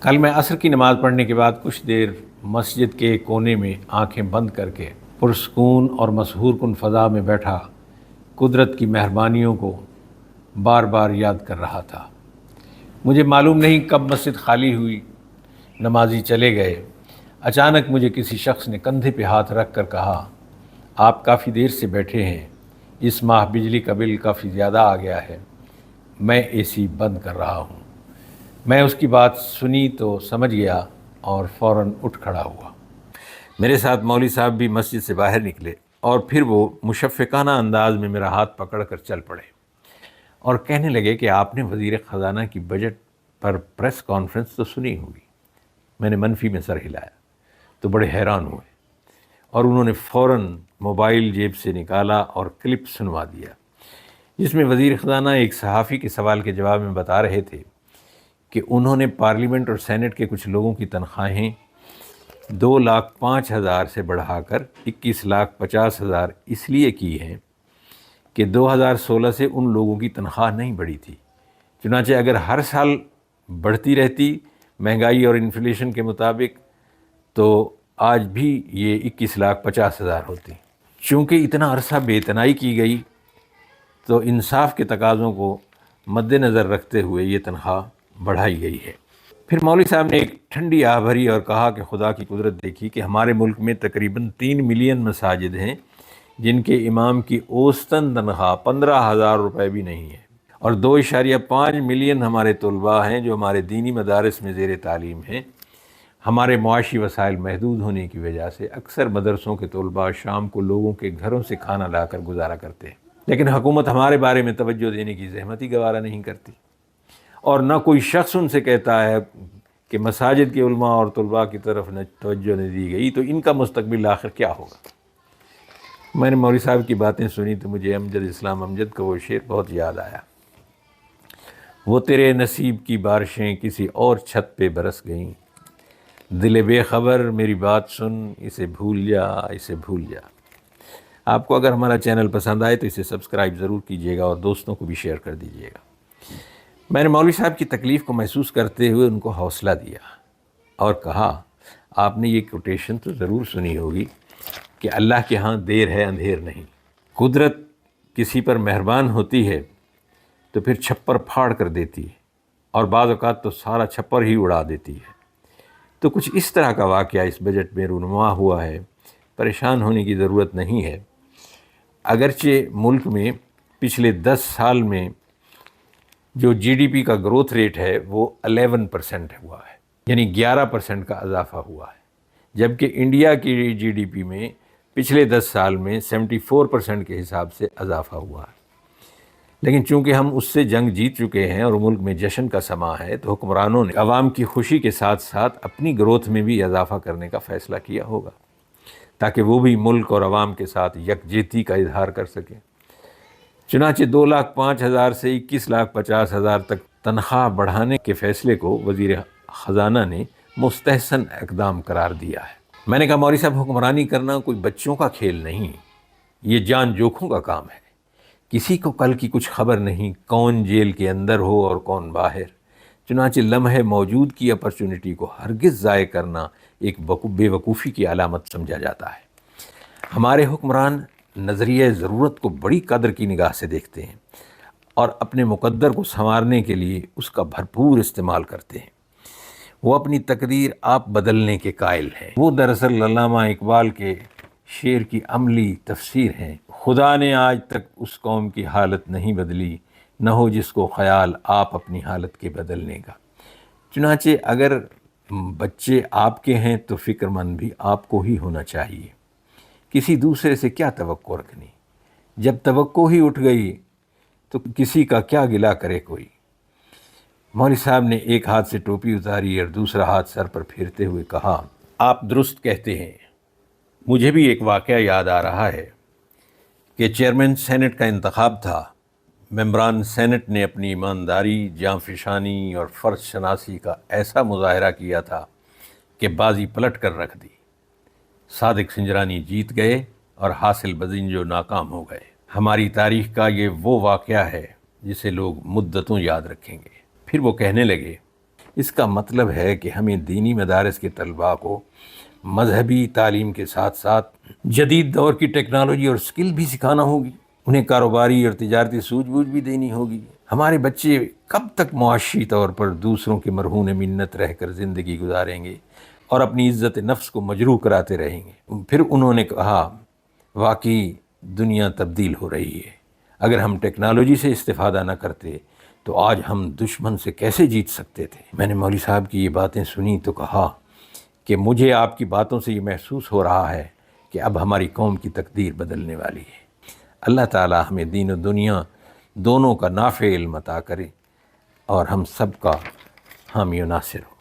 کل میں عصر کی نماز پڑھنے کے بعد کچھ دیر مسجد کے کونے میں آنکھیں بند کر کے پرسکون اور مسحور کن فضا میں بیٹھا قدرت کی مہربانیوں کو بار بار یاد کر رہا تھا۔ مجھے معلوم نہیں کب مسجد خالی ہوئی، نمازی چلے گئے۔ اچانک مجھے کسی شخص نے کندھے پہ ہاتھ رکھ کر کہا، آپ کافی دیر سے بیٹھے ہیں، اس ماہ بجلی کا بل کافی زیادہ آ گیا ہے، میں اے سی بند کر رہا ہوں۔ میں اس کی بات سنی تو سمجھ گیا اور فوراً اٹھ کھڑا ہوا۔ میرے ساتھ مولوی صاحب بھی مسجد سے باہر نکلے اور پھر وہ مشفقانہ انداز میں میرا ہاتھ پکڑ کر چل پڑے اور کہنے لگے کہ آپ نے وزیر خزانہ کی بجٹ پر پریس کانفرنس تو سنی ہوگی۔ میں نے منفی میں سر ہلایا تو بڑے حیران ہوئے اور انہوں نے فوراً موبائل جیب سے نکالا اور کلپ سنوا دیا، جس میں وزیر خزانہ ایک صحافی کے سوال کے جواب میں بتا رہے تھے کہ انہوں نے پارلیمنٹ اور سینٹ کے کچھ لوگوں کی تنخواہیں 2,05,000 سے بڑھا کر 21,50,000 اس لیے کی ہیں کہ 2016 سے ان لوگوں کی تنخواہ نہیں بڑھی تھی، چنانچہ اگر ہر سال بڑھتی رہتی مہنگائی اور انفلیشن کے مطابق تو آج بھی یہ 21,50,000 ہوتی۔ چونکہ اتنا عرصہ بے اتنائی کی گئی تو انصاف کے تقاضوں کو مد نظر رکھتے ہوئے یہ تنخواہ بڑھائی گئی ہے۔ پھر مولوی صاحب نے ایک ٹھنڈی آہ بھری اور کہا کہ خدا کی قدرت دیکھی کہ ہمارے ملک میں تقریباً 3 ملین مساجد ہیں جن کے امام کی اوسطاً تنخواہ 15,000 روپے بھی نہیں ہے، اور 2.5 ملین ہمارے طلباء ہیں جو ہمارے دینی مدارس میں زیر تعلیم ہیں۔ ہمارے معاشی وسائل محدود ہونے کی وجہ سے اکثر مدرسوں کے طلباء شام کو لوگوں کے گھروں سے کھانا لا کر گزارا کرتے ہیں، لیکن حکومت ہمارے بارے میں توجہ دینے کی زحمت ہی گوارا نہیں کرتی، اور نہ کوئی شخص ان سے کہتا ہے کہ مساجد کے علماء اور طلباء کی طرف توجہ نہیں دی گئی تو ان کا مستقبل آخر کیا ہوگا۔ میں نے مولوی صاحب کی باتیں سنی تو مجھے امجد اسلام امجد کا وہ شعر بہت یاد آیا، وہ تیرے نصیب کی بارشیں کسی اور چھت پہ برس گئیں، دل بے خبر میری بات سن، اسے بھول جا اسے بھول جا۔ آپ کو اگر ہمارا چینل پسند آئے تو اسے سبسکرائب ضرور کیجیے گا اور دوستوں کو بھی شیئر کر دیجیے گا۔ میں نے مولوی صاحب کی تکلیف کو محسوس کرتے ہوئے ان کو حوصلہ دیا اور کہا، آپ نے یہ کوٹیشن تو ضرور سنی ہوگی کہ اللہ کے ہاں دیر ہے اندھیر نہیں۔ قدرت کسی پر مہربان ہوتی ہے تو پھر چھپر پھاڑ کر دیتی ہے اور بعض اوقات تو سارا چھپر ہی اڑا دیتی ہے۔ تو کچھ اس طرح کا واقعہ اس بجٹ میں رونما ہوا ہے، پریشان ہونے کی ضرورت نہیں ہے۔ اگرچہ ملک میں پچھلے 10 سال میں جو جی ڈی پی کا گروتھ ریٹ ہے وہ 11% ہوا ہے، یعنی 11% کا اضافہ ہوا ہے، جبکہ انڈیا کی جی ڈی پی میں پچھلے 10 سال میں 74% کے حساب سے اضافہ ہوا ہے۔ لیکن چونکہ ہم اس سے جنگ جیت چکے ہیں اور ملک میں جشن کا سماں ہے تو حکمرانوں نے عوام کی خوشی کے ساتھ ساتھ اپنی گروتھ میں بھی اضافہ کرنے کا فیصلہ کیا ہوگا تاکہ وہ بھی ملک اور عوام کے ساتھ یکجہتی کا اظہار کر سکیں۔ چنانچہ 2,05,000 سے 21,50,000 تک تنخواہ بڑھانے کے فیصلے کو وزیر خزانہ نے مستحسن اقدام قرار دیا ہے۔ میں نے کہا، مولوی صاحب حکمرانی کرنا کوئی بچوں کا کھیل نہیں، یہ جان جوکھوں کا کام ہے۔ کسی کو کل کی کچھ خبر نہیں کون جیل کے اندر ہو اور کون باہر، چنانچہ لمحے موجود کی اپرچونٹی کو ہرگز ضائع کرنا ایک بے وقوفی کی علامت سمجھا جاتا ہے۔ ہمارے حکمران نظریہ ضرورت کو بڑی قدر کی نگاہ سے دیکھتے ہیں اور اپنے مقدر کو سنوارنے کے لیے اس کا بھرپور استعمال کرتے ہیں۔ وہ اپنی تقدیر آپ بدلنے کے قائل ہیں۔ وہ دراصل علامہ اقبال کے شعر کی عملی تفسیر ہیں، خدا نے آج تک اس قوم کی حالت نہیں بدلی، نہ ہو جس کو خیال آپ اپنی حالت کے بدلنے کا۔ چنانچہ اگر بچے آپ کے ہیں تو فکر مند بھی آپ کو ہی ہونا چاہیے، کسی دوسرے سے کیا توقع رکھنی، جب توقع ہی اٹھ گئی تو کسی کا کیا گلہ کرے کوئی۔ مولوی صاحب نے ایک ہاتھ سے ٹوپی اتاری اور دوسرا ہاتھ سر پر پھیرتے ہوئے کہا، آپ درست کہتے ہیں۔ مجھے بھی ایک واقعہ یاد آ رہا ہے کہ چیئرمین سینٹ کا انتخاب تھا۔ ممبران سینٹ نے اپنی ایمانداری، جانفشانی اور فرض شناسی کا ایسا مظاہرہ کیا تھا کہ بازی پلٹ کر رکھ دی۔ صادق سنجرانی جیت گئے اور حاصل بدنجو ناکام ہو گئے۔ ہماری تاریخ کا یہ وہ واقعہ ہے جسے لوگ مدتوں یاد رکھیں گے۔ پھر وہ کہنے لگے اس کا مطلب ہے کہ ہمیں دینی مدارس کے طلباء کو مذہبی تعلیم کے ساتھ ساتھ جدید دور کی ٹیکنالوجی اور سکل بھی سکھانا ہوگی، انہیں کاروباری اور تجارتی سوجھ بوجھ بھی دینی ہوگی۔ ہمارے بچے کب تک معاشی طور پر دوسروں کے مرہون منت رہ کر زندگی گزاریں گے اور اپنی عزت نفس کو مجروح کراتے رہیں گے؟ پھر انہوں نے کہا واقعی دنیا تبدیل ہو رہی ہے، اگر ہم ٹیکنالوجی سے استفادہ نہ کرتے تو آج ہم دشمن سے کیسے جیت سکتے تھے؟ میں نے مولوی صاحب کی یہ باتیں سنی تو کہا کہ مجھے آپ کی باتوں سے یہ محسوس ہو رہا ہے کہ اب ہماری قوم کی تقدیر بدلنے والی ہے۔ اللہ تعالی ہمیں دین و دنیا دونوں کا نافع علم عطا کرے اور ہم سب کا حامی و ناصر ہو۔